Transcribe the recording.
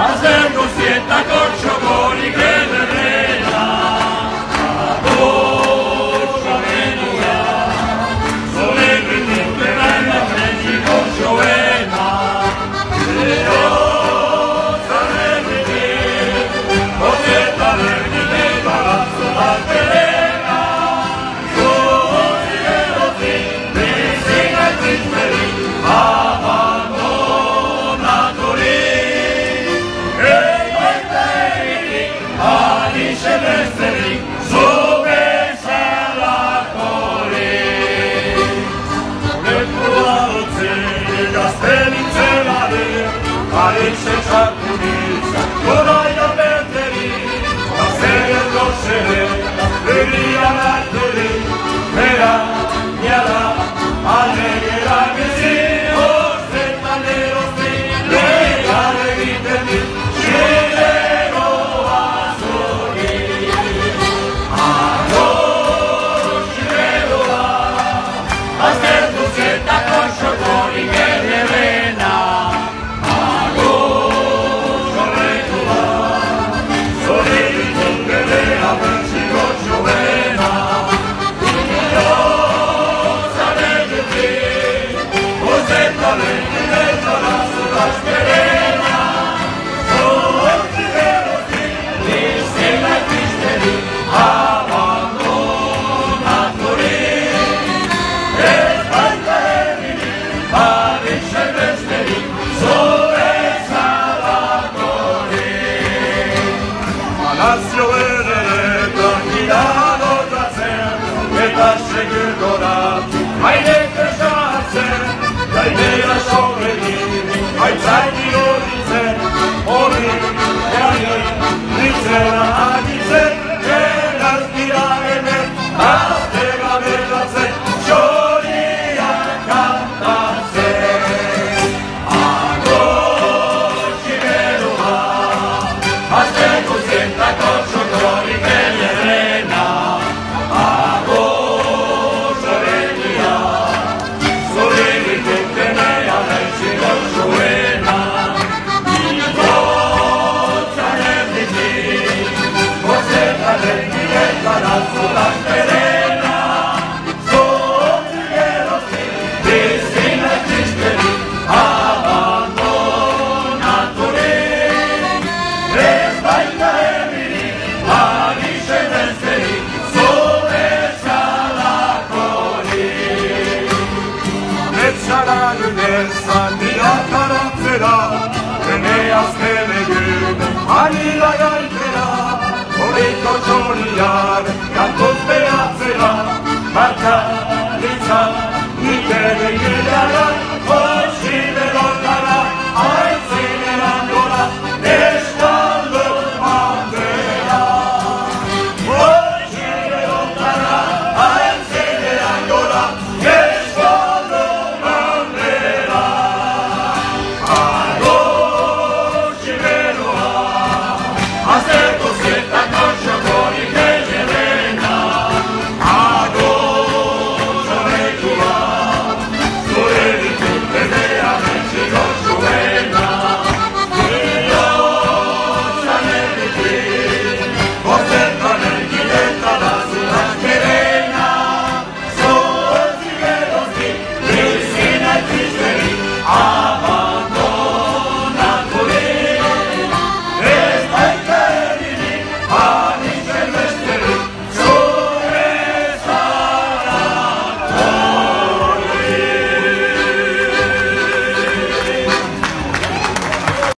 Hacer cosieta corcho boli che verrena, corcho venuta, sole brindite bella freschi corcho vena, io sarebbe cosieta vergine palazzo la terena, così vero sì, vicina e tristeri, Celesteri, sopra la cole, nel tuo zeli, castelli celare, Alice Ciaculizza, Coraia Berteri, la serie dolcere, Veria Marteri, Vera, Miara, Allegera Mesi, Orsetta Nero Sti, Legale Vitemi, Anila gaitera, horiko txoriak